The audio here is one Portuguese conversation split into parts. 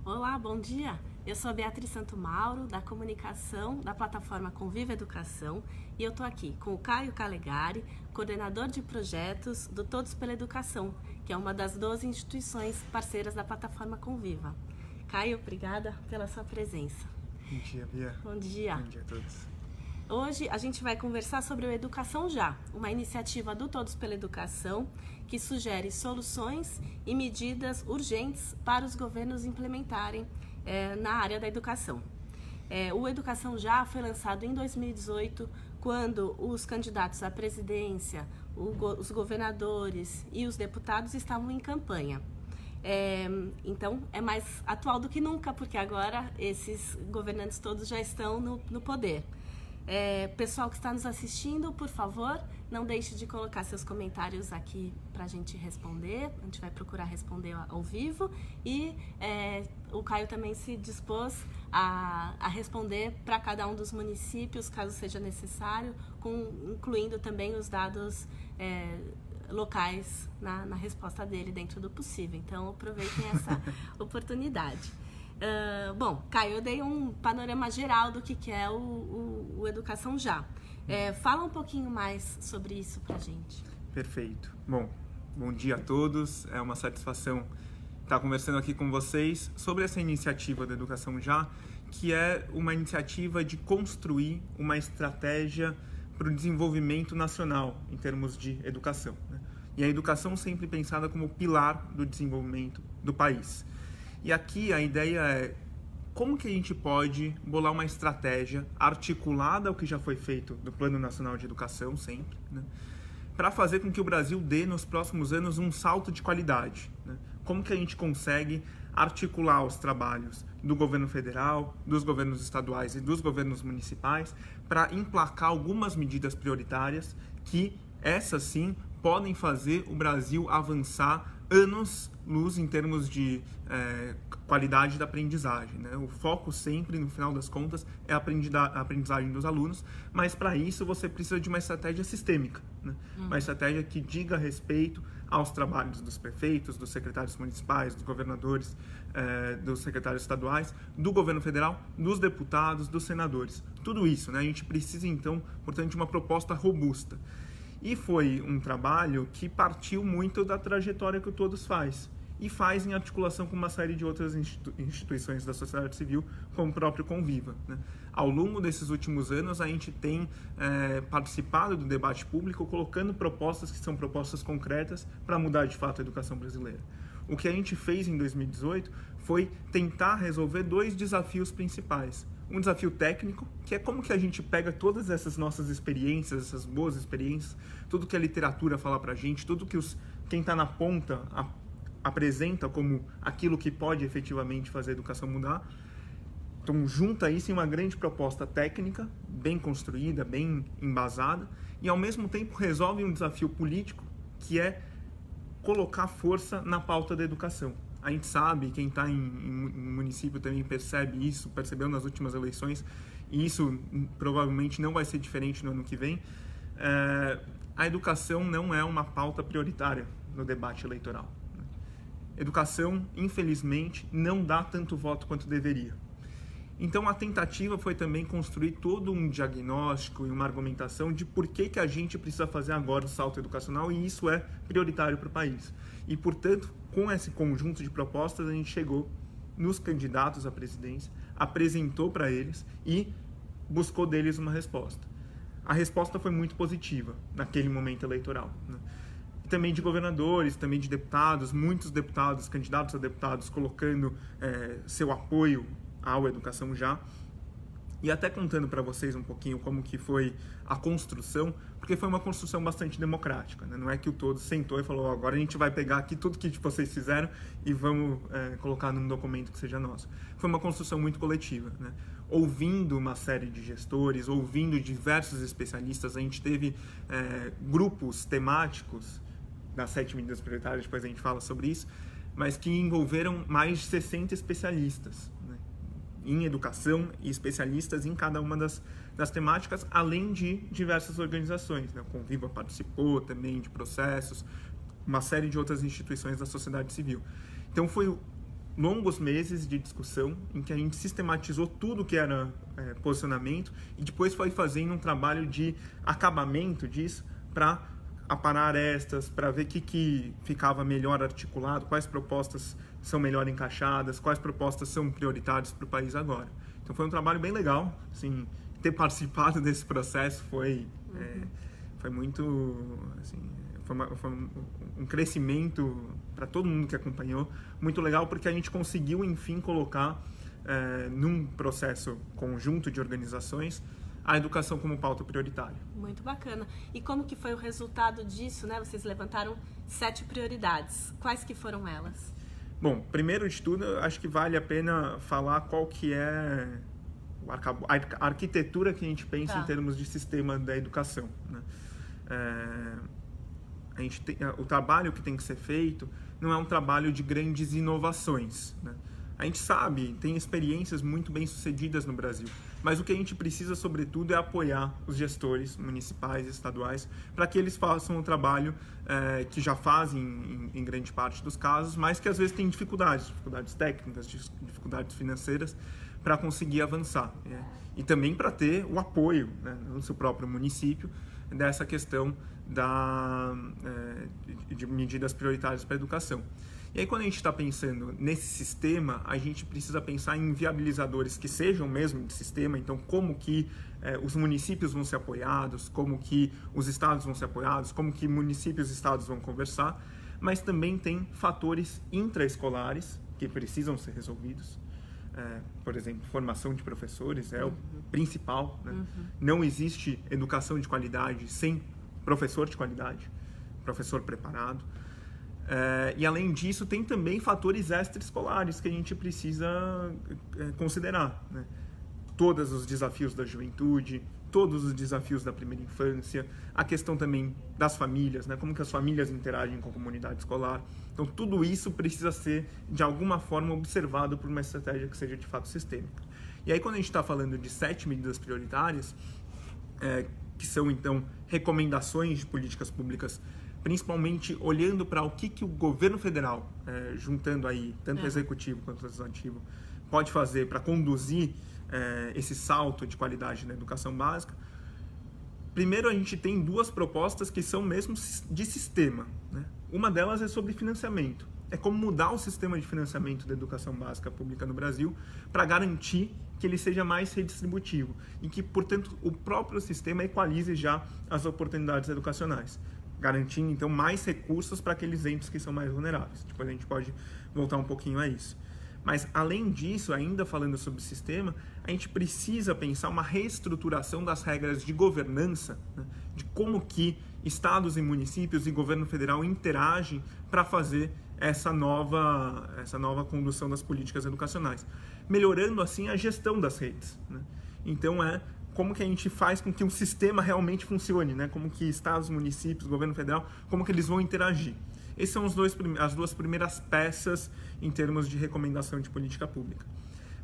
Olá, bom dia. Eu sou a Beatriz Santo Mauro, da comunicação da plataforma Conviva Educação, e eu estou aqui com o Caio Calegari, coordenador de projetos do Todos pela Educação, que é uma das 12 instituições parceiras da plataforma Conviva. Caio, obrigada pela sua presença. Bom dia, Bia. Bom dia. Bom dia a todos. Hoje a gente vai conversar sobre o Educação Já, uma iniciativa do Todos pela Educação que sugere soluções e medidas urgentes para os governos implementarem na área da educação. O Educação Já foi lançado em 2018, quando os candidatos à presidência, os governadores e os deputados estavam em campanha. Então é mais atual do que nunca, porque agora esses governantes todos já estão no poder. Pessoal que está nos assistindo, por favor, não deixe de colocar seus comentários aqui para a gente responder. A gente vai procurar responder ao vivo e o Caio também se dispôs a responder para cada um dos municípios, caso seja necessário, incluindo também os dados locais na resposta dele dentro do possível. Então aproveitem essa oportunidade. Bom, Caio, eu dei um panorama geral do que é o Educação Já. Fala um pouquinho mais sobre isso pra gente. Perfeito. Bom dia a todos. É uma satisfação estar conversando aqui com vocês sobre essa iniciativa do Educação Já, que é uma iniciativa de construir uma estratégia para o desenvolvimento nacional em termos de educação, né? E a educação sempre pensada como pilar do desenvolvimento do país. E aqui a ideia é como que a gente pode bolar uma estratégia articulada ao que já foi feito do Plano Nacional de Educação sempre, né, para fazer com que o Brasil dê nos próximos anos um salto de qualidade, né? Como que a gente consegue articular os trabalhos do governo federal, dos governos estaduais e dos governos municipais para emplacar algumas medidas prioritárias que, essas sim, podem fazer o Brasil avançar anos-luz em termos de qualidade da aprendizagem, né? O foco sempre, no final das contas, é a aprendizagem dos alunos, mas para isso você precisa de uma estratégia sistêmica, né? Uma estratégia que diga respeito aos trabalhos dos prefeitos, dos secretários municipais, dos governadores, dos secretários estaduais, do governo federal, dos deputados, dos senadores. Tudo isso, né? A gente precisa, então, portanto, de uma proposta robusta. E foi um trabalho que partiu muito da trajetória que o Todos faz. E faz em articulação com uma série de outras instituições da sociedade civil, como o próprio Conviva, né? Ao longo desses últimos anos, a gente tem participado do debate público, colocando propostas que são propostas concretas para mudar de fato a educação brasileira. O que a gente fez em 2018 foi tentar resolver dois desafios principais. Um desafio técnico, que é como que a gente pega todas essas nossas experiências, essas boas experiências, tudo que a literatura fala pra gente, tudo que quem está na ponta apresenta como aquilo que pode efetivamente fazer a educação mudar. Então, junta isso em uma grande proposta técnica, bem construída, bem embasada, e ao mesmo tempo resolve um desafio político, que é colocar força na pauta da educação. A gente sabe, quem está em município também percebe isso, percebeu nas últimas eleições, e isso provavelmente não vai ser diferente no ano que vem. A educação não é uma pauta prioritária no debate eleitoral. Educação, infelizmente, não dá tanto voto quanto deveria. Então a tentativa foi também construir todo um diagnóstico e uma argumentação de por que a gente precisa fazer agora o salto educacional, e isso é prioritário para o país. E, portanto, com esse conjunto de propostas, a gente chegou nos candidatos à presidência, apresentou para eles e buscou deles uma resposta. A resposta foi muito positiva naquele momento eleitoral, né? Também de governadores, também de deputados, muitos deputados, candidatos a deputados, colocando seu apoio ao Educação Já. E até contando para vocês um pouquinho como que foi a construção, porque foi uma construção bastante democrática, né? Não é que o Todos sentou e falou, agora a gente vai pegar aqui tudo que vocês fizeram e vamos colocar num documento que seja nosso. Foi uma construção muito coletiva, né? Ouvindo uma série de gestores, ouvindo diversos especialistas, a gente teve grupos temáticos das 7 medidas prioritárias, depois a gente fala sobre isso, mas que envolveram mais de 60 especialistas, né, em educação e especialistas em cada uma das temáticas, além de diversas organizações, né? O Conviva participou também de processos, uma série de outras instituições da sociedade civil. Então foi longos meses de discussão em que a gente sistematizou tudo que era posicionamento e depois foi fazendo um trabalho de acabamento disso para aparar arestas, para ver o que ficava melhor articulado, quais propostas são melhor encaixadas, quais propostas são prioritárias para o país agora. Então foi um trabalho bem legal, assim, ter participado desse processo foi muito, assim, foi um crescimento para todo mundo que acompanhou, muito legal, porque a gente conseguiu, enfim, colocar num processo conjunto de organizações a educação como pauta prioritária. Muito bacana. E como que foi o resultado disso, né? Vocês levantaram 7 prioridades. Quais que foram elas? Bom, primeiro de tudo, acho que vale a pena falar qual que é a arquitetura que a gente pensa em termos de sistema da educação, né? O trabalho que tem que ser feito não é um trabalho de grandes inovações, né? A gente sabe, tem experiências muito bem sucedidas no Brasil, mas o que a gente precisa, sobretudo, é apoiar os gestores municipais e estaduais para que eles façam o trabalho que já fazem em grande parte dos casos, mas que às vezes têm dificuldades técnicas, dificuldades financeiras para conseguir avançar, né? E também para ter o apoio, né, no seu próprio município dessa questão de medidas prioritárias para a educação. E aí, quando a gente está pensando nesse sistema, a gente precisa pensar em viabilizadores que sejam mesmo de sistema. Então, como que os municípios vão ser apoiados, como que os estados vão ser apoiados, como que municípios e estados vão conversar. Mas também tem fatores intraescolares que precisam ser resolvidos. Por exemplo, formação de professores é o principal, né? Não existe educação de qualidade sem professor de qualidade, professor preparado. E além disso, tem também fatores extraescolares que a gente precisa considerar, né? Todos os desafios da juventude, todos os desafios da primeira infância, a questão também das famílias, né? Como que as famílias interagem com a comunidade escolar. Então, tudo isso precisa ser, de alguma forma, observado por uma estratégia que seja, de fato, sistêmica. E aí, quando a gente está falando de 7 medidas prioritárias, que são, então, recomendações de políticas públicas, principalmente olhando para o que o governo federal, juntando aí tanto o executivo quanto o legislativo, pode fazer para conduzir esse salto de qualidade na educação básica. Primeiro, a gente tem 2 propostas que são mesmo de sistema, né? Uma delas é sobre financiamento. É como mudar o sistema de financiamento da educação básica pública no Brasil para garantir que ele seja mais redistributivo e que, portanto, o próprio sistema equalize já as oportunidades educacionais, garantindo, então, mais recursos para aqueles entes que são mais vulneráveis. Depois a gente pode voltar um pouquinho a isso. Mas, além disso, ainda falando sobre o sistema, a gente precisa pensar uma reestruturação das regras de governança, né? De como que estados e municípios e governo federal interagem para fazer essa nova condução das políticas educacionais, melhorando, assim, a gestão das redes, né? Então, como que a gente faz com que um sistema realmente funcione, né? Como que estados, municípios, governo federal, como que eles vão interagir. Essas são as 2 primeiras peças em termos de recomendação de política pública.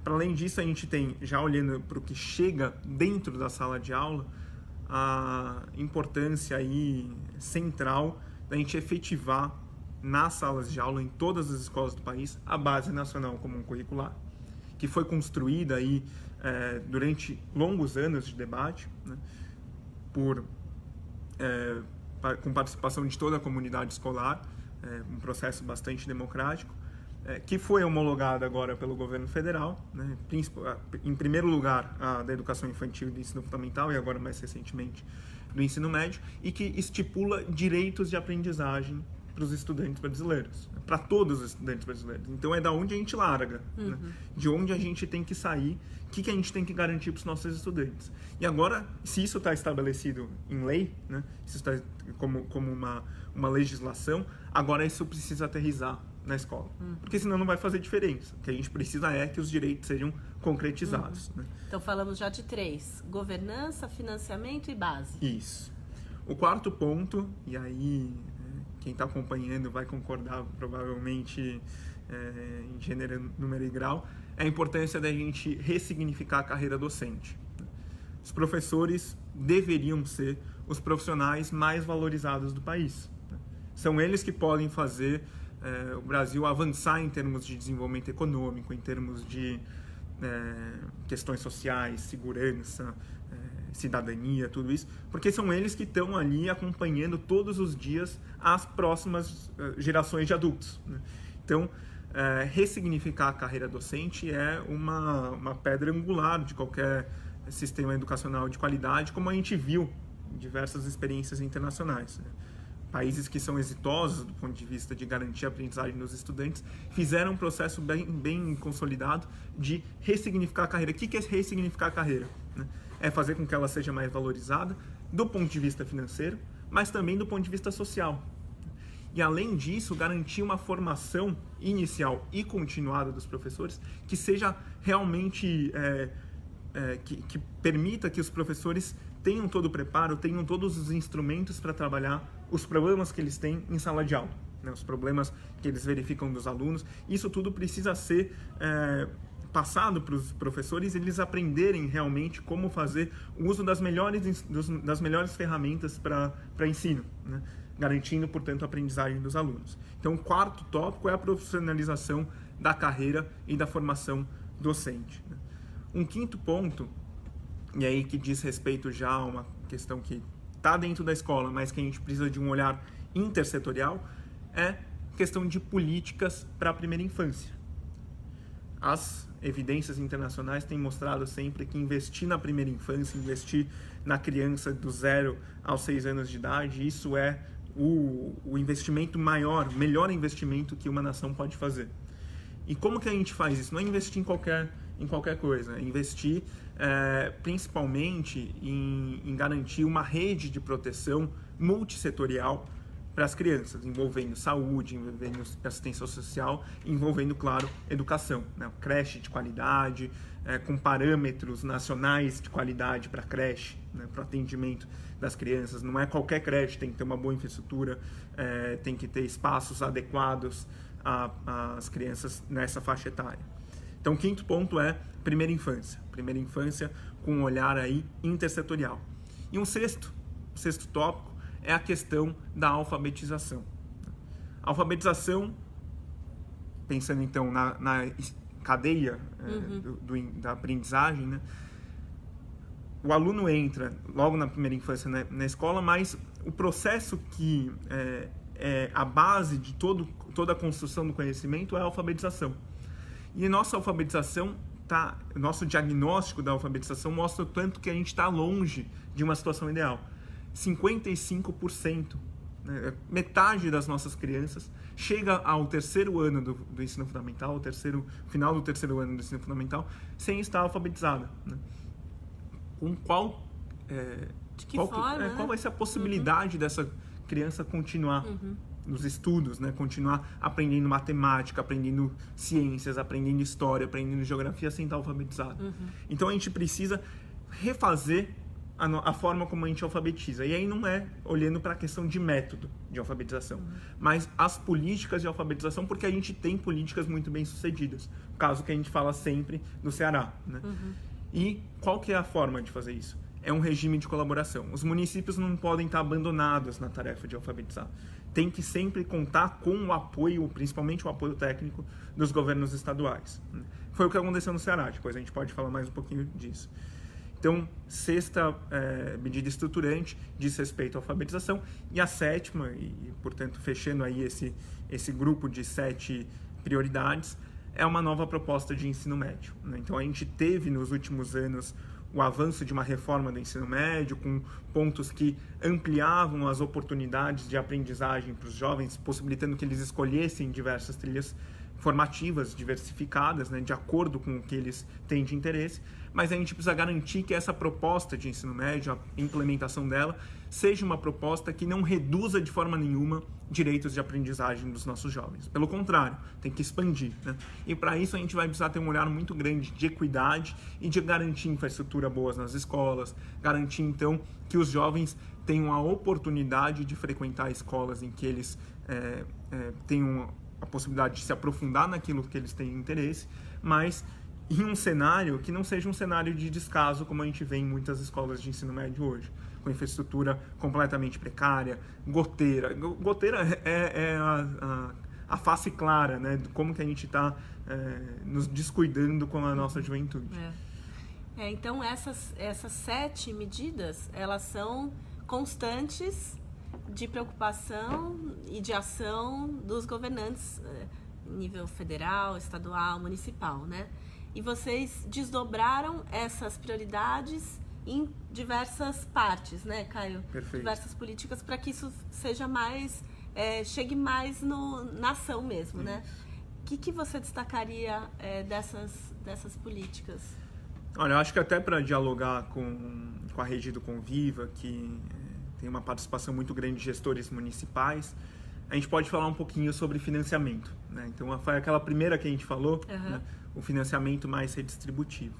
Para além disso, a gente tem, já olhando para o que chega dentro da sala de aula, a importância aí central da gente efetivar nas salas de aula, em todas as escolas do país, a Base Nacional Comum Curricular, que foi construída aí durante longos anos de debate, né, com participação de toda a comunidade escolar, um processo bastante democrático, que foi homologada agora pelo governo federal, né, em primeiro lugar a da educação infantil e do ensino fundamental, e agora mais recentemente do ensino médio, e que estipula direitos de aprendizagem para os estudantes brasileiros, para todos os estudantes brasileiros. Então, é da onde a gente larga, né? De onde a gente tem que sair, o que a gente tem que garantir para os nossos estudantes. E agora, se isso está estabelecido em lei, né? Isso está como uma legislação, agora isso precisa aterrissar na escola, porque senão não vai fazer diferença. O que a gente precisa é que os direitos sejam concretizados, né? Então, falamos já de 3: governança, financiamento e base. Isso. O 4º ponto, e aí quem está acompanhando vai concordar provavelmente em gênero, número e grau, é a importância da gente ressignificar a carreira docente. Os professores deveriam ser os profissionais mais valorizados do país. São eles que podem fazer o Brasil avançar em termos de desenvolvimento econômico, em termos de questões sociais, segurança, cidadania, tudo isso, porque são eles que estão ali acompanhando todos os dias as próximas gerações de adultos, né? Então, ressignificar a carreira docente é uma pedra angular de qualquer sistema educacional de qualidade, como a gente viu em diversas experiências internacionais, né? Países que são exitosos do ponto de vista de garantir a aprendizagem dos estudantes fizeram um processo bem consolidado de ressignificar a carreira. O que é ressignificar a carreira, né? É fazer com que ela seja mais valorizada do ponto de vista financeiro, mas também do ponto de vista social. E, além disso, garantir uma formação inicial e continuada dos professores que seja realmente, que permita que os professores tenham todo o preparo, tenham todos os instrumentos para trabalhar os problemas que eles têm em sala de aula, né? Os problemas que eles verificam dos alunos. Isso tudo precisa ser passado para os professores, eles aprenderem realmente como fazer o uso das melhores ferramentas para ensino, né? Garantindo, portanto, a aprendizagem dos alunos. Então, o quarto tópico é a profissionalização da carreira e da formação docente, né? Um quinto ponto, e aí que diz respeito já a uma questão que está dentro da escola, mas que a gente precisa de um olhar intersetorial, é a questão de políticas para a primeira infância. As evidências internacionais têm mostrado sempre que investir na primeira infância, investir na criança do 0 aos 6 anos de idade, isso é o investimento melhor investimento que uma nação pode fazer. E como que a gente faz isso? Não é investir em qualquer coisa, é investir principalmente em garantir uma rede de proteção multissetorial para as crianças, envolvendo saúde, envolvendo assistência social, envolvendo, claro, educação, né? Creche de qualidade, com parâmetros nacionais de qualidade para a creche, né? Para o atendimento das crianças. Não é qualquer creche, tem que ter uma boa infraestrutura, tem que ter espaços adequados às crianças nessa faixa etária. Então, o quinto ponto é primeira infância com um olhar aí intersetorial. E um sexto tópico é a questão da alfabetização. A alfabetização, pensando então na cadeia da aprendizagem, né? O aluno entra logo na primeira infância na escola, mas o processo que é a base de toda a construção do conhecimento é a alfabetização. E nossa alfabetização, nosso diagnóstico da alfabetização mostra o tanto que a gente está longe de uma situação ideal. 55%, né, metade das nossas crianças chega ao terceiro ano do ensino fundamental, final do terceiro ano do ensino fundamental, sem estar alfabetizada, né? Com qual vai ser a possibilidade dessa criança continuar nos estudos, né? Continuar aprendendo matemática, aprendendo ciências, aprendendo história, aprendendo geografia sem estar alfabetizado. Então a gente precisa refazer a forma como a gente alfabetiza. E aí não é olhando para a questão de método de alfabetização, mas as políticas de alfabetização, porque a gente tem políticas muito bem sucedidas. O caso que a gente fala sempre do Ceará, né? E qual que é a forma de fazer isso? É um regime de colaboração. Os municípios não podem estar abandonados na tarefa de alfabetizar. Tem que sempre contar com o apoio, principalmente o apoio técnico, dos governos estaduais. Foi o que aconteceu no Ceará, depois a gente pode falar mais um pouquinho disso. Então, sexta medida estruturante diz respeito à alfabetização. E a sétima, e portanto fechando aí esse grupo de 7 prioridades, é uma nova proposta de ensino médio, né? Então a gente teve nos últimos anos o avanço de uma reforma do ensino médio, com pontos que ampliavam as oportunidades de aprendizagem para os jovens, possibilitando que eles escolhessem diversas trilhas formativas diversificadas, né, de acordo com o que eles têm de interesse, mas a gente precisa garantir que essa proposta de ensino médio, a implementação dela, seja uma proposta que não reduza de forma nenhuma direitos de aprendizagem dos nossos jovens. Pelo contrário, tem que expandir, né? E para isso a gente vai precisar ter um olhar muito grande de equidade e de garantir infraestrutura boa nas escolas, garantir então que os jovens tenham a oportunidade de frequentar escolas em que eles tenham a possibilidade de se aprofundar naquilo que eles têm interesse, mas em um cenário que não seja um cenário de descaso, como a gente vê em muitas escolas de ensino médio hoje, com infraestrutura completamente precária, goteira. Goteira é a face clara, né, de como que a gente está nos descuidando com a nossa juventude. Então essas 7 medidas, elas são constantes de preocupação e de ação dos governantes nível federal, estadual, municipal, né? E vocês desdobraram essas prioridades em diversas partes, né, Caio? Perfeito. Diversas políticas para que isso seja mais, chegue mais na ação mesmo, né? O que você destacaria dessas políticas? Olha, eu acho que até para dialogar com a rede do Conviva, que tem uma participação muito grande de gestores municipais, a gente pode falar um pouquinho sobre financiamento, né? Então, foi aquela primeira que a gente falou, né? O financiamento mais redistributivo.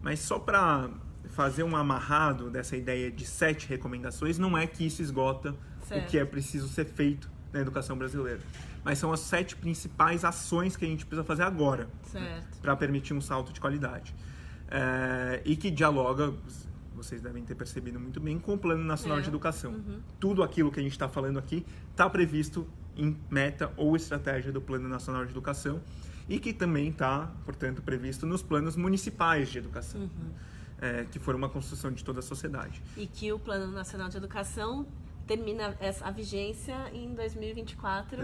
Mas só para fazer um amarrado dessa ideia de 7 recomendações, não é que isso esgota o que é preciso ser feito na educação brasileira. Mas são as 7 principais ações que a gente precisa fazer agora, né? Para permitir um salto de qualidade. E que dialoga, vocês devem ter percebido muito bem, com o Plano Nacional de Educação. Tudo aquilo que a gente está falando aqui está previsto em meta ou estratégia do Plano Nacional de Educação e que também está, portanto, previsto nos planos municipais de educação, que foram uma construção de toda a sociedade. E que o Plano Nacional de Educação termina a vigência em 2024.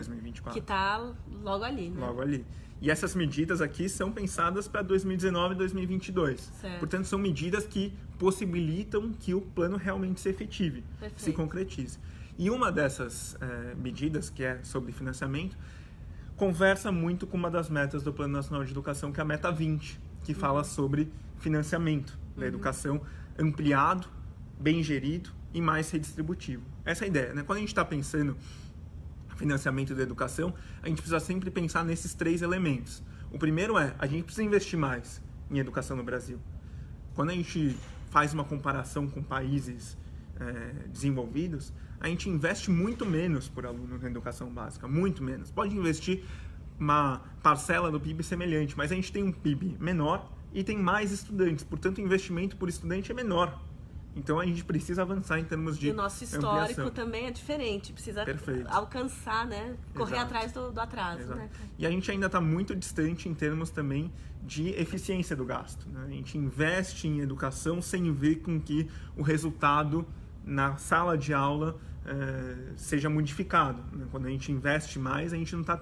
Que está logo ali, né? Logo ali. E essas medidas aqui são pensadas para 2019 e 2022. Certo. Portanto, são medidas que possibilitam que o plano realmente se efetive, se concretize. E uma dessas medidas, que é sobre financiamento, conversa muito com uma das metas do Plano Nacional de Educação, que é a meta 20, que fala sobre financiamento da educação ampliado, bem gerido e mais redistributivo. Essa é a ideia, né? Quando a gente está pensando financiamento da educação, a gente precisa sempre pensar nesses 3 elementos. O primeiro a gente precisa investir mais em educação no Brasil. Quando a gente faz uma comparação com países desenvolvidos, a gente investe muito menos por aluno na educação básica, muito menos. Pode investir uma parcela do PIB semelhante, mas a gente tem um PIB menor e tem mais estudantes, portanto o investimento por estudante é menor. Então a gente precisa avançar em termos de ampliação. E o nosso histórico também é diferente, precisa alcançar, né? Correr atrás do atraso. Né? E a gente ainda está muito distante em termos também de eficiência do gasto, né? A gente investe em educação sem ver com que o resultado na sala de aula seja modificado, né? Quando a gente investe mais, a gente não está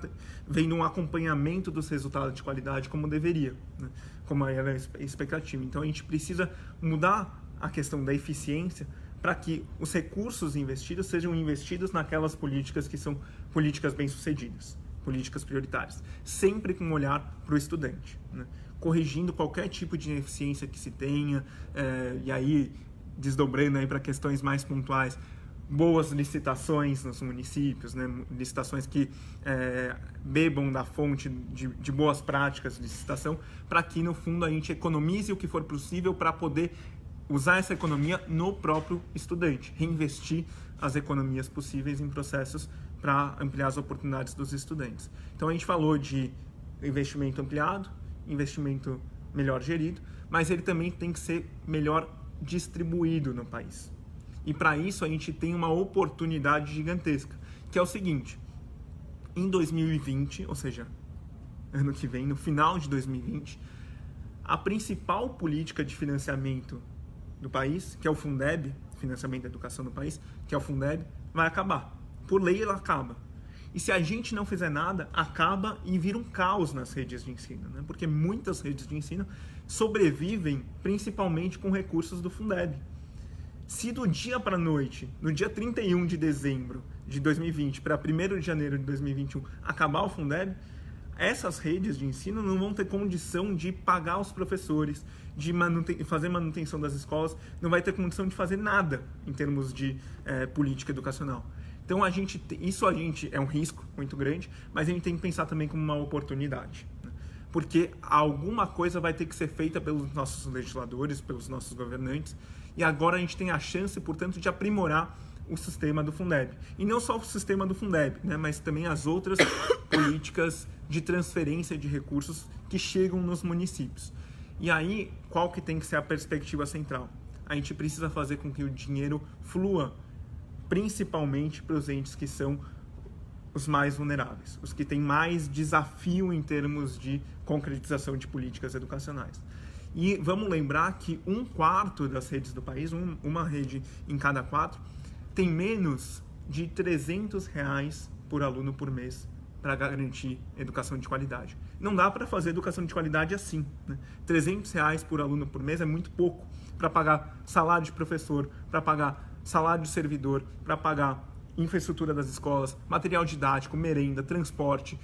vendo um acompanhamento dos resultados de qualidade como deveria, né? Como era a expectativa. Então a gente precisa mudar a questão da eficiência para que os recursos investidos sejam investidos naquelas políticas que são políticas bem-sucedidas, políticas prioritárias, sempre com um olhar para o estudante, né? Corrigindo qualquer tipo de ineficiência que se tenha, e aí desdobrando aí para questões mais pontuais, boas licitações nos municípios, né? Licitações que bebam da fonte de boas práticas de licitação, para que no fundo a gente economize o que for possível para poder usar essa economia no próprio estudante, reinvestir as economias possíveis em processos para ampliar as oportunidades dos estudantes. Então a gente falou de investimento ampliado, investimento melhor gerido, mas ele também tem que ser melhor distribuído no país. E para isso a gente tem uma oportunidade gigantesca, que é o seguinte: em 2020, ou seja, ano que vem, no final de 2020, a principal política de financiamento do país, que é o Fundeb, financiamento da educação do país, que é o Fundeb, vai acabar. Por lei, ela acaba. E se a gente não fizer nada, acaba e vira um caos nas redes de ensino, né? Porque muitas redes de ensino sobrevivem principalmente com recursos do Fundeb. Se do dia para a noite, no dia 31 de dezembro de 2020 para 1º de janeiro de 2021, acabar o Fundeb, essas redes de ensino não vão ter condição de pagar os professores, de fazer manutenção das escolas, não vai ter condição de fazer nada em termos de política educacional. Então, isso é um risco muito grande, mas a gente tem que pensar também como uma oportunidade, né? Porque alguma coisa vai ter que ser feita pelos nossos legisladores, pelos nossos governantes, e agora a gente tem a chance, portanto, de aprimorar o sistema do Fundeb. E não só o sistema do Fundeb, né, mas também as outras políticas de transferência de recursos que chegam nos municípios. E aí, qual que tem que ser a perspectiva central? A gente precisa fazer com que o dinheiro flua principalmente para os entes que são os mais vulneráveis, os que têm mais desafio em termos de concretização de políticas educacionais. E vamos lembrar que 1/4 das redes do país, uma rede em cada 4, tem menos de R$300 por aluno por mês para garantir educação de qualidade. Não dá para fazer educação de qualidade assim, né? R$300 por aluno por mês é muito pouco para pagar salário de professor, para pagar salário de servidor, para pagar infraestrutura das escolas, material didático, merenda, transporte,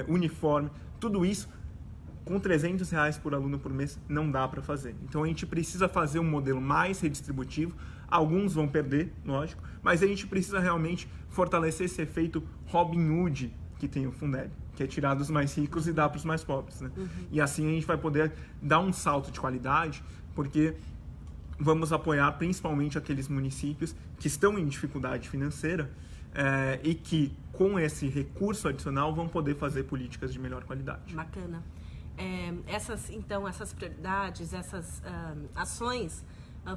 uniforme, tudo isso com R$300 por aluno por mês não dá para fazer. Então a gente precisa fazer um modelo mais redistributivo. Alguns vão perder, lógico, mas a gente precisa realmente fortalecer esse efeito Robin Hood que tem o Fundeb, que é tirar dos mais ricos e dar para os mais pobres, né? E assim a gente vai poder dar um salto de qualidade, porque vamos apoiar principalmente aqueles municípios que estão em dificuldade financeira e que, com esse recurso adicional, vão poder fazer políticas de melhor qualidade. Bacana. Essas prioridades, essas ações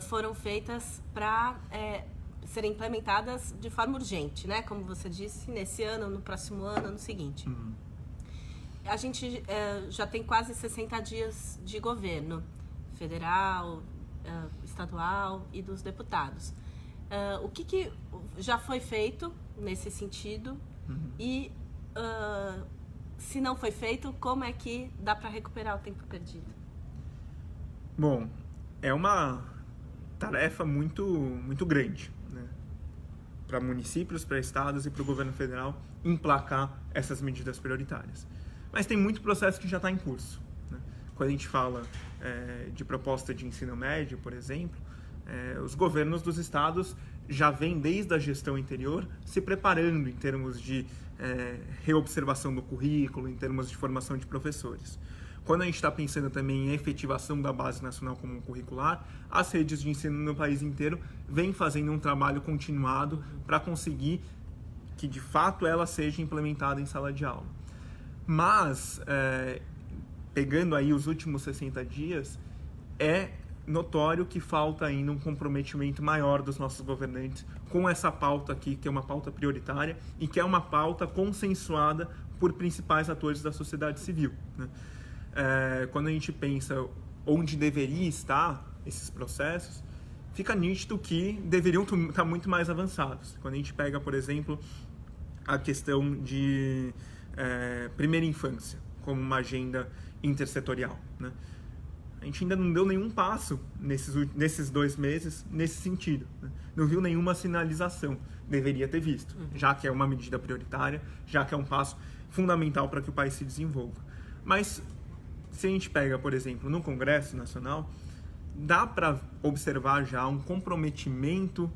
foram feitas para serem implementadas de forma urgente, né? Como você disse, nesse ano, no próximo ano, no seguinte. A gente já tem quase 60 dias de governo federal, estadual e dos deputados. O que já foi feito nesse sentido e se não foi feito, como é que dá para recuperar o tempo perdido? Bom, é uma tarefa muito grande, né? Para municípios, para estados e para o governo federal emplacar essas medidas prioritárias. Mas tem muito processo que já está em curso, né? Quando a gente fala de proposta de ensino médio, por exemplo, os governos dos estados já vêm desde a gestão anterior se preparando em termos de reobservação do currículo, em termos de formação de professores. Quando a gente está pensando também em efetivação da Base Nacional Comum Curricular, as redes de ensino no país inteiro vêm fazendo um trabalho continuado para conseguir que, de fato, ela seja implementada em sala de aula. Mas, pegando aí os últimos 60 dias, é notório que falta ainda um comprometimento maior dos nossos governantes com essa pauta aqui, que é uma pauta prioritária e que é uma pauta consensuada por principais atores da sociedade civil, né? Quando a gente pensa onde deveria estar esses processos, fica nítido que deveriam estar muito mais avançados. Quando a gente pega, por exemplo, a questão de primeira infância como uma agenda intersetorial, né? A gente ainda não deu nenhum passo nesses 2 meses nesse sentido, né? Não viu nenhuma sinalização. Deveria ter visto, já que é uma medida prioritária, já que é um passo fundamental para que o país se desenvolva. Mas, se a gente pega, por exemplo, no Congresso Nacional, dá para observar já um comprometimento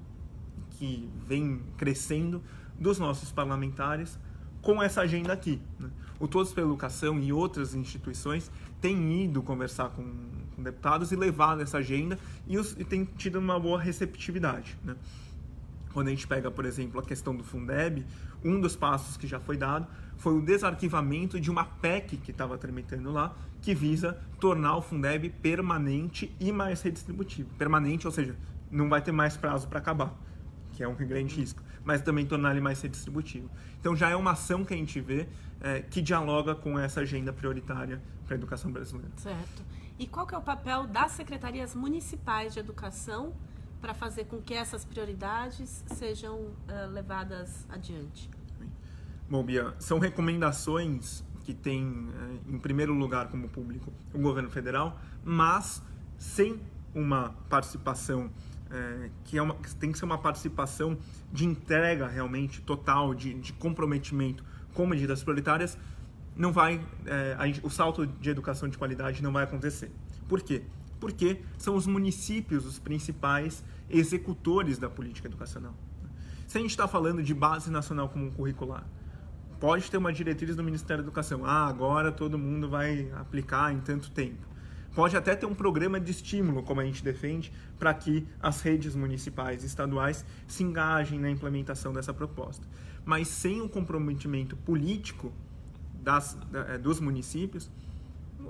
que vem crescendo dos nossos parlamentares com essa agenda aqui, né? O Todos pela Educação e outras instituições têm ido conversar com deputados e levado essa agenda e tem tido uma boa receptividade, né? Quando a gente pega, por exemplo, a questão do Fundeb, um dos passos que já foi dado foi o desarquivamento de uma PEC que estava tramitando lá, que visa tornar o Fundeb permanente e mais redistributivo. Permanente, ou seja, não vai ter mais prazo para acabar, que é um grande risco, mas também tornar ele mais redistributivo. Então já é uma ação que a gente vê que dialoga com essa agenda prioritária para a educação brasileira. Certo. E qual que é o papel das secretarias municipais de educação para fazer com que essas prioridades sejam levadas adiante? Bom, Bia, são recomendações que tem, em primeiro lugar, como público, o governo federal, mas sem uma participação que tem que ser uma participação de entrega realmente total, de comprometimento com medidas prioritárias, não vai, o salto de educação de qualidade não vai acontecer. Por quê? Porque são os municípios os principais executores da política educacional. Se a gente está falando de Base Nacional Comum Curricular, pode ter uma diretriz do Ministério da Educação, agora todo mundo vai aplicar em tanto tempo. Pode até ter um programa de estímulo, como a gente defende, para que as redes municipais e estaduais se engajem na implementação dessa proposta. Mas sem o comprometimento político dos municípios,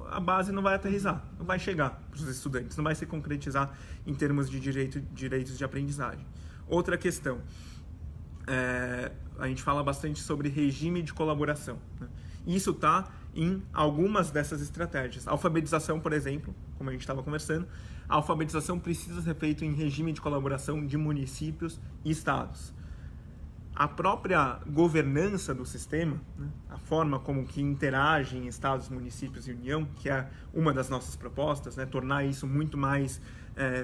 a base não vai aterrissar, não vai chegar para os estudantes, não vai se concretizar em termos de direitos de aprendizagem. Outra questão, a gente fala bastante sobre regime de colaboração, né? Isso está em algumas dessas estratégias. A alfabetização, por exemplo, como a gente estava conversando, a alfabetização precisa ser feita em regime de colaboração de municípios e estados. A própria governança do sistema, né, a forma como que interagem estados, municípios e União, que é uma das nossas propostas, né, tornar isso muito mais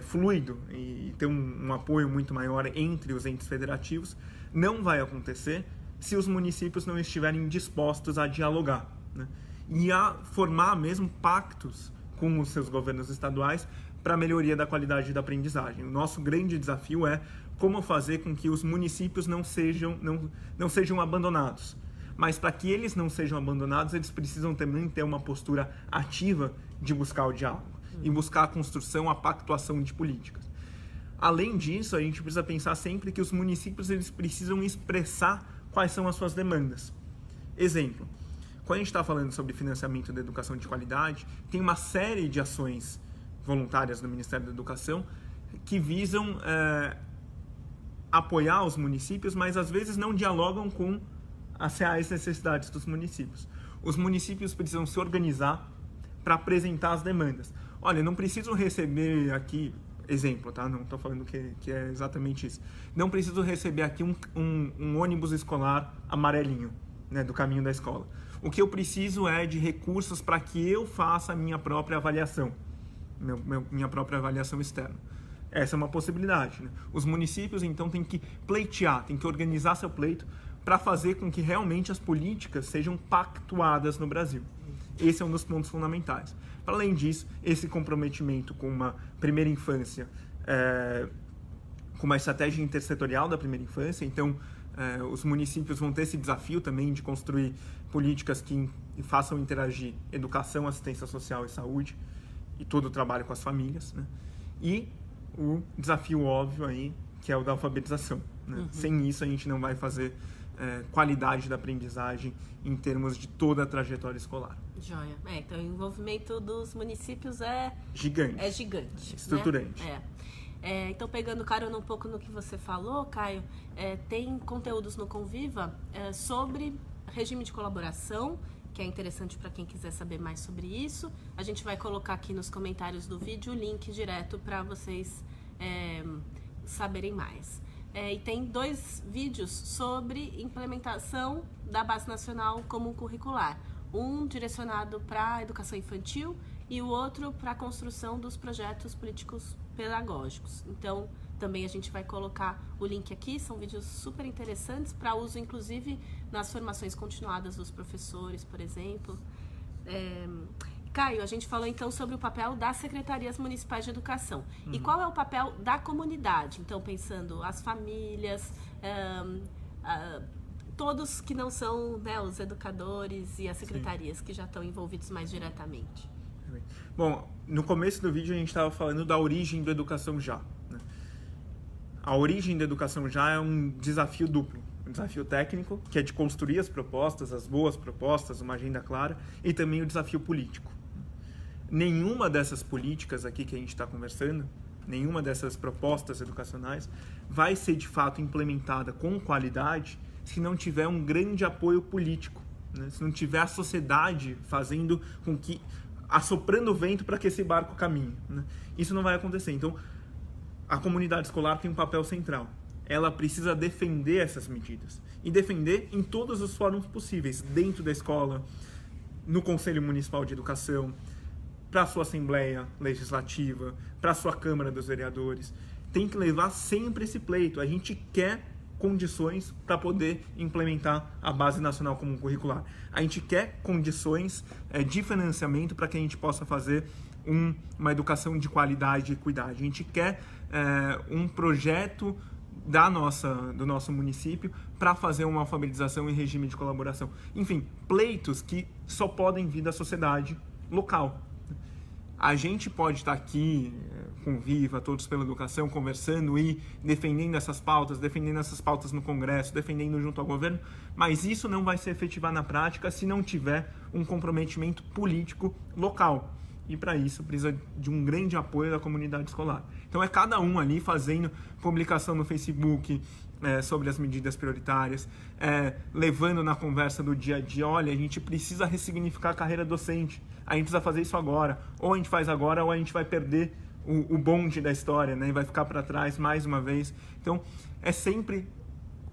fluido e ter um apoio muito maior entre os entes federativos, não vai acontecer se os municípios não estiverem dispostos a dialogar, né, e a formar mesmo pactos com os seus governos estaduais para a melhoria da qualidade da aprendizagem. O nosso grande desafio é como fazer com que os municípios não sejam abandonados. Mas para que eles não sejam abandonados, eles precisam também ter uma postura ativa de buscar o diálogo e buscar a construção, a pactuação de políticas. Além disso, a gente precisa pensar sempre que os municípios eles precisam expressar quais são as suas demandas. Exemplo, quando a gente está falando sobre financiamento da educação de qualidade, tem uma série de ações voluntárias do Ministério da Educação que visam apoiar os municípios, mas às vezes não dialogam com as reais necessidades dos municípios. Os municípios precisam se organizar para apresentar as demandas. Olha, não preciso receber aqui, exemplo, tá? Não estou falando que é exatamente isso. Não preciso receber aqui um ônibus escolar amarelinho, né, do caminho da escola. O que eu preciso é de recursos para que eu faça a minha própria avaliação, minha própria avaliação externa. Essa é uma possibilidade, né? Os municípios, então, têm que pleitear, têm que organizar seu pleito para fazer com que realmente as políticas sejam pactuadas no Brasil. Esse é um dos pontos fundamentais. Para além disso, esse comprometimento com uma primeira infância, com uma estratégia intersetorial da primeira infância, então, os municípios vão ter esse desafio também de construir políticas que façam interagir educação, assistência social e saúde, e todo o trabalho com as famílias, né? E o desafio óbvio aí, que é o da alfabetização, né? Uhum. Sem isso, a gente não vai fazer qualidade da aprendizagem em termos de toda a trajetória escolar. Joia. Então, o envolvimento dos municípios é gigante. É gigante. Estruturante. Né? Então, pegando carona um pouco no que você falou, Caio, tem conteúdos no Conviva sobre regime de colaboração, que é interessante para quem quiser saber mais sobre isso. A gente vai colocar aqui nos comentários do vídeo o link direto para vocês saberem mais. E tem 2 vídeos sobre implementação da Base Nacional Comum Curricular. Um direcionado para a educação infantil e o outro para a construção dos projetos políticos pedagógicos. Então, também a gente vai colocar o link aqui. São vídeos super interessantes para uso, inclusive, nas formações continuadas dos professores, por exemplo. Caio, a gente falou então sobre o papel das secretarias municipais de educação. Uhum. E qual é o papel da comunidade? Então, pensando as famílias, todos que não são, né, os educadores e as secretarias que já estão envolvidos mais diretamente. Bom, no começo do vídeo a gente estava falando da origem do Educação Já, né? A origem da Educação Já é um desafio duplo. Um desafio técnico, que é de construir as propostas, as boas propostas, uma agenda clara, e também o desafio político. Nenhuma dessas políticas aqui que a gente está conversando, nenhuma dessas propostas educacionais vai ser de fato implementada com qualidade se não tiver um grande apoio político, né? Se não tiver a sociedade fazendo com que, assoprando o vento para que esse barco caminhe, né? Isso não vai acontecer. Então, a comunidade escolar tem um papel central. Ela precisa defender essas medidas. E defender em todos os fóruns possíveis, dentro da escola, no Conselho Municipal de Educação, para a sua Assembleia Legislativa, para a sua Câmara dos Vereadores. Tem que levar sempre esse pleito. A gente quer condições para poder implementar a Base Nacional Comum Curricular. A gente quer condições de financiamento para que a gente possa fazer uma educação de qualidade e equidade. A gente quer um projeto do nosso município para fazer uma alfabetização em regime de colaboração. Enfim, pleitos que só podem vir da sociedade local. A gente pode estar aqui, Conviva, Todos pela Educação, conversando e defendendo essas pautas no Congresso, defendendo junto ao governo, mas isso não vai se efetivar na prática se não tiver um comprometimento político local. E para isso precisa de um grande apoio da comunidade escolar. Então é cada um ali fazendo publicação no Facebook, sobre as medidas prioritárias, levando na conversa do dia a dia, olha, a gente precisa ressignificar a carreira docente, a gente precisa fazer isso agora, ou a gente faz agora ou a gente vai perder o bonde da história, né? E vai ficar para trás mais uma vez. Então, é sempre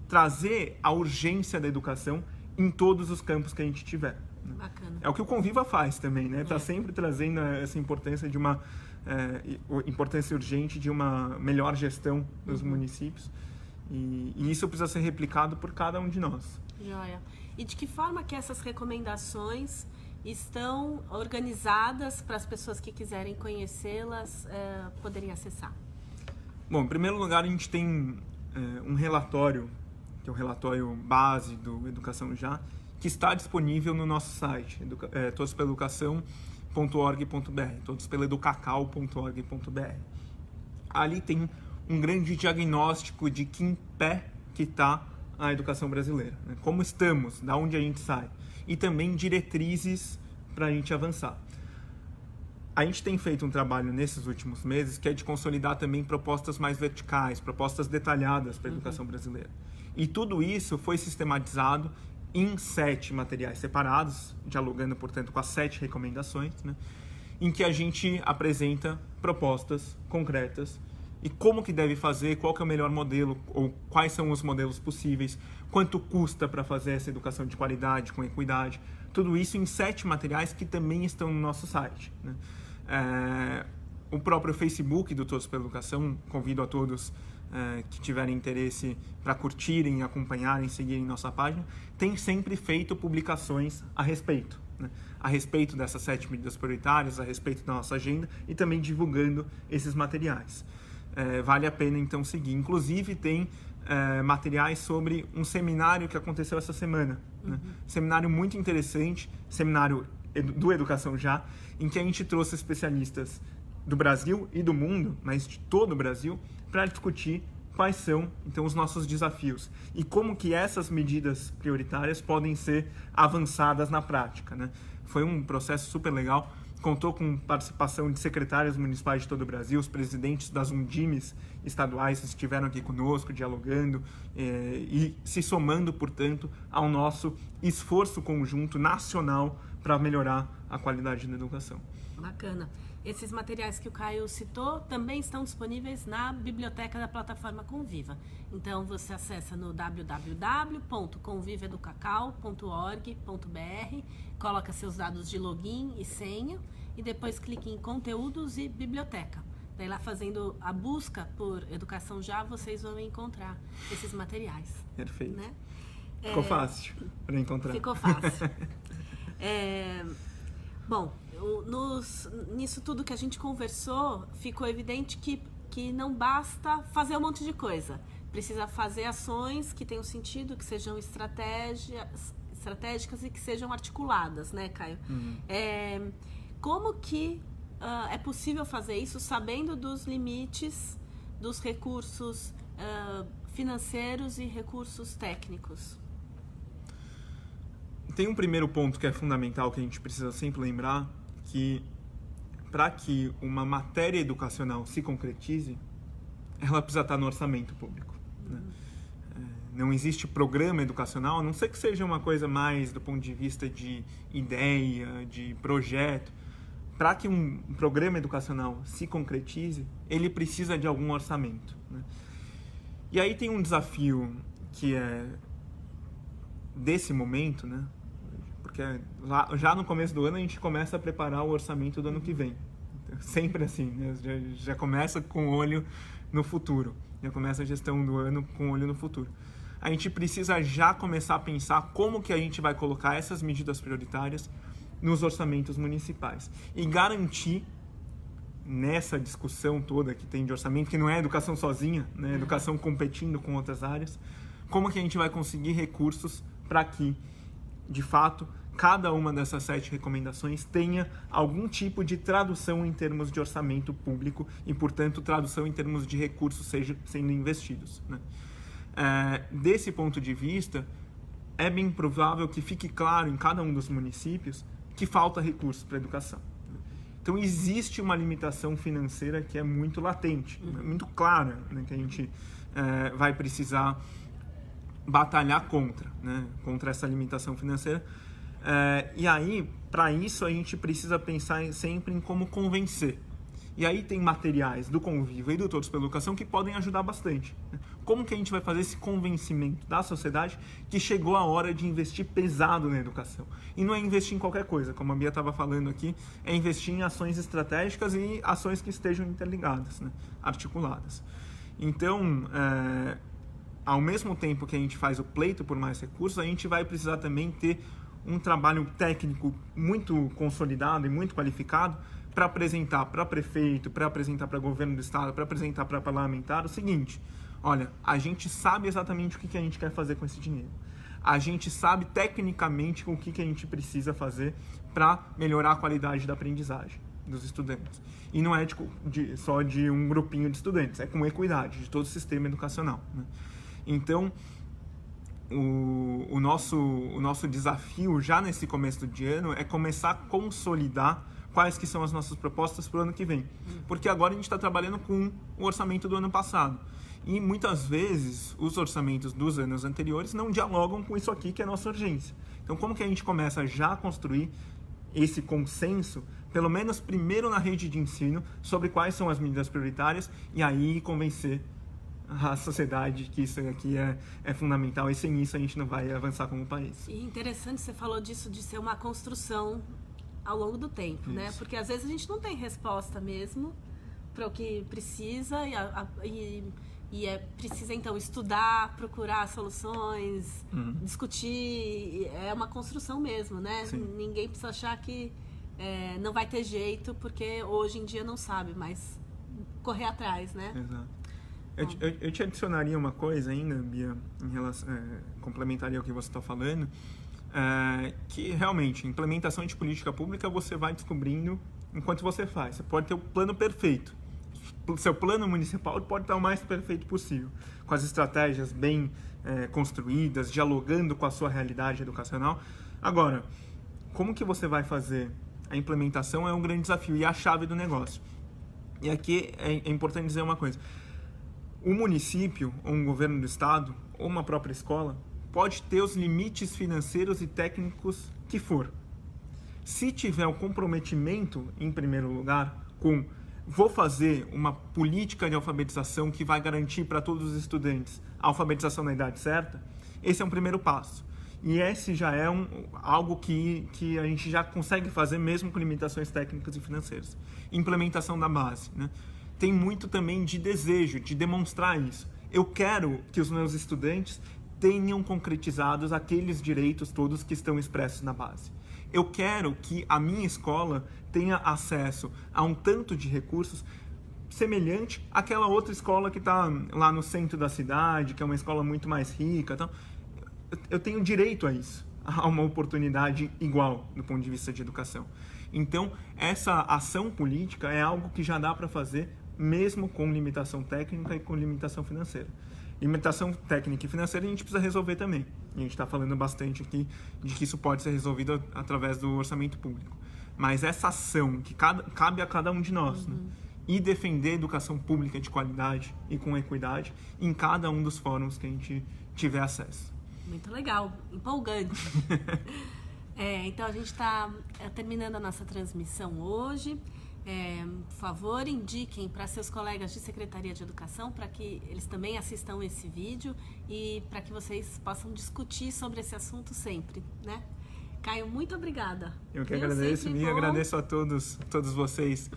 trazer a urgência da educação em todos os campos que a gente tiver. Bacana. É o que o Conviva faz também, né? Está sempre trazendo essa importância de uma importância urgente de uma melhor gestão dos municípios. E isso precisa ser replicado por cada um de nós. Joia. E de que forma que essas recomendações estão organizadas para as pessoas que quiserem conhecê-las poderem acessar? Bom, em primeiro lugar, a gente tem um relatório, que é o relatório base do Educação Já, que está disponível no nosso site, todospeloeducação.org.br, todospeloeducacal.org.br. Ali tem um grande diagnóstico de que em pé que está a educação brasileira, né? Como estamos, da onde a gente sai, e também diretrizes para a gente avançar. A gente tem feito um trabalho nesses últimos meses que é de consolidar também propostas mais verticais, propostas detalhadas para a educação brasileira. E tudo isso foi sistematizado em 7 materiais separados, dialogando, portanto, com as 7 recomendações, né? Em que a gente apresenta propostas concretas e como que deve fazer, qual que é o melhor modelo, ou quais são os modelos possíveis, quanto custa para fazer essa educação de qualidade, com equidade. Tudo isso em 7 materiais que também estão no nosso site, né? O próprio Facebook do Todos pela Educação, convido a todos que tiverem interesse para curtirem, acompanharem, seguirem nossa página, tem sempre feito publicações a respeito, né? A respeito dessas 7 medidas prioritárias, a respeito da nossa agenda e também divulgando esses materiais. Vale a pena então seguir. Inclusive tem materiais sobre um seminário que aconteceu essa semana, né? Seminário muito interessante, seminário do Educação Já, em que a gente trouxe especialistas do Brasil e do mundo, mas de todo o Brasil, para discutir quais são, então, os nossos desafios e como que essas medidas prioritárias podem ser avançadas na prática, né? Foi um processo super legal, contou com participação de secretários municipais de todo o Brasil, os presidentes das Undimes estaduais estiveram aqui conosco, dialogando e se somando, portanto, ao nosso esforço conjunto nacional para melhorar a qualidade da educação. Bacana. Esses materiais que o Caio citou também estão disponíveis na biblioteca da plataforma Conviva. Então, você acessa no www.convivaeducacal.org.br, coloca seus dados de login e senha e depois clique em Conteúdos e Biblioteca. Daí lá fazendo a busca por Educação Já, vocês vão encontrar esses materiais. Perfeito. Né? Ficou fácil para encontrar. Ficou fácil. Bom, nisso tudo que a gente conversou, ficou evidente que não basta fazer um monte de coisa. Precisa fazer ações que tenham sentido, que sejam estratégicas e que sejam articuladas, né, Caio? Como que é possível fazer isso sabendo dos limites dos recursos financeiros e recursos técnicos? Tem um primeiro ponto que é fundamental, que a gente precisa sempre lembrar, que para que uma matéria educacional se concretize, ela precisa estar no orçamento público, né? Não existe programa educacional, a não ser que seja uma coisa mais do ponto de vista de ideia, de projeto. Para que um programa educacional se concretize, ele precisa de algum orçamento, né? E aí tem um desafio que é desse momento, né? Porque já no começo do ano a gente começa a preparar o orçamento do ano que vem. Sempre assim, né? Já começa com o olho no futuro. Já começa a gestão do ano com o olho no futuro. A gente precisa já começar a pensar como que a gente vai colocar essas medidas prioritárias nos orçamentos municipais. E garantir, nessa discussão toda que tem de orçamento, que não é educação sozinha, né? Educação competindo com outras áreas, como que a gente vai conseguir recursos para que, de fato, cada uma dessas 7 recomendações tenha algum tipo de tradução em termos de orçamento público e, portanto, tradução em termos de recursos sendo investidos, né? Desse ponto de vista, é bem provável que fique claro em cada um dos municípios que falta recursos para a educação. Então, existe uma limitação financeira que é muito latente, muito clara, né, que a gente vai precisar batalhar contra, né? Contra essa limitação financeira. E aí, para isso, a gente precisa pensar sempre em como convencer. E aí tem materiais do Conviva e do Todos pela Educação que podem ajudar bastante. Como que a gente vai fazer esse convencimento da sociedade que chegou a hora de investir pesado na educação? E não é investir em qualquer coisa, como a Bia estava falando aqui, é investir em ações estratégicas e ações que estejam interligadas, né? Articuladas. Então, ao mesmo tempo que a gente faz o pleito por mais recursos, a gente vai precisar também ter um trabalho técnico muito consolidado e muito qualificado para apresentar para prefeito, para apresentar para governo do estado, para apresentar para parlamentar o seguinte: olha, a gente sabe exatamente o que a gente quer fazer com esse dinheiro. A gente sabe tecnicamente o que a gente precisa fazer para melhorar a qualidade da aprendizagem dos estudantes. E não é só de um grupinho de estudantes, é com equidade de todo o sistema educacional, né? Então, o nosso desafio já nesse começo de ano é começar a consolidar quais que são as nossas propostas para o ano que vem. Porque agora a gente está trabalhando com o orçamento do ano passado. E muitas vezes os orçamentos dos anos anteriores não dialogam com isso aqui que é a nossa urgência. Então, como que a gente começa já a construir esse consenso, pelo menos primeiro na rede de ensino, sobre quais são as medidas prioritárias e aí convencer a sociedade que isso aqui é fundamental e sem isso a gente não vai avançar como país. E interessante, você falou disso de ser uma construção ao longo do tempo, isso, né? Porque às vezes a gente não tem resposta mesmo para o que precisa precisa então estudar, procurar soluções, discutir, é uma construção mesmo, né? Sim. Ninguém precisa achar que não vai ter jeito porque hoje em dia não sabe, mas correr atrás, né? Exato. Eu te adicionaria uma coisa ainda, Bia, em relação, complementaria o que você está falando, que realmente, implementação de política pública você vai descobrindo enquanto você faz. Você pode ter o plano perfeito. O seu plano municipal pode estar o mais perfeito possível, com as estratégias bem construídas, dialogando com a sua realidade educacional. Agora, como que você vai fazer a implementação é um grande desafio e a chave do negócio. E aqui é importante dizer uma coisa. O município, ou um governo do estado, ou uma própria escola, pode ter os limites financeiros e técnicos que for. Se tiver o comprometimento, em primeiro lugar, com vou fazer uma política de alfabetização que vai garantir para todos os estudantes a alfabetização na idade certa, esse é um primeiro passo. E esse já é algo que a gente já consegue fazer mesmo com limitações técnicas e financeiras. Implementação da base, né? Tem muito também de desejo, de demonstrar isso. Eu quero que os meus estudantes tenham concretizados aqueles direitos todos que estão expressos na base. Eu quero que a minha escola tenha acesso a um tanto de recursos semelhante àquela outra escola que está lá no centro da cidade, que é uma escola muito mais rica. Então, eu tenho direito a isso, a uma oportunidade igual do ponto de vista de educação. Então, essa ação política é algo que já dá para fazer mesmo com limitação técnica e com limitação financeira. Limitação técnica e financeira a gente precisa resolver também. E a gente está falando bastante aqui de que isso pode ser resolvido através do orçamento público. Mas essa ação que cabe a cada um de nós, né? E defender a educação pública de qualidade e com equidade em cada um dos fóruns que a gente tiver acesso. Muito legal, empolgante. Então a gente está terminando a nossa transmissão hoje. Por favor, indiquem para seus colegas de Secretaria de Educação para que eles também assistam esse vídeo e para que vocês possam discutir sobre esse assunto sempre, né? Caio, muito obrigada. Eu que agradeço, e agradeço a todos vocês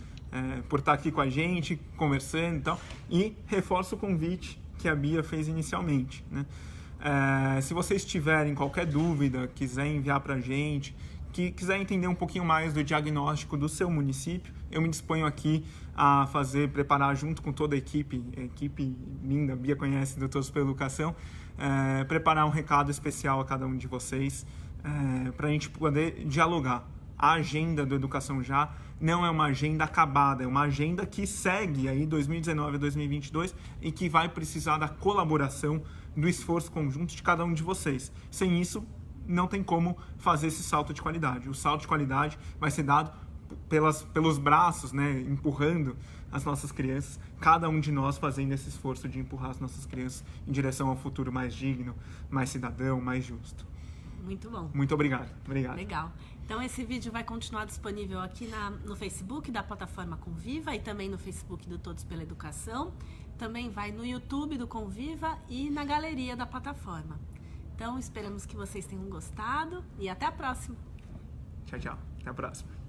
por estar aqui com a gente, conversando e tal. E reforço o convite que a Bia fez inicialmente, né? Se vocês tiverem qualquer dúvida, quiser enviar para a gente, que quiser entender um pouquinho mais do diagnóstico do seu município, eu me disponho aqui a preparar junto com toda a equipe linda, a Bia conhece do Todos pela Educação, preparar um recado especial a cada um de vocês, para a gente poder dialogar. A agenda do Educação Já não é uma agenda acabada, é uma agenda que segue aí 2019 a 2022 e que vai precisar da colaboração, do esforço conjunto de cada um de vocês. Sem isso, não tem como fazer esse salto de qualidade. O salto de qualidade vai ser dado pelos braços, né, empurrando as nossas crianças, cada um de nós fazendo esse esforço de empurrar as nossas crianças em direção a um futuro mais digno, mais cidadão, mais justo. Muito bom. Muito obrigado. Obrigado. Legal. Então, esse vídeo vai continuar disponível aqui no Facebook da plataforma Conviva e também no Facebook do Todos pela Educação. Também vai no YouTube do Conviva e na galeria da plataforma. Então, esperamos que vocês tenham gostado e até a próxima. Tchau, tchau. Até a próxima.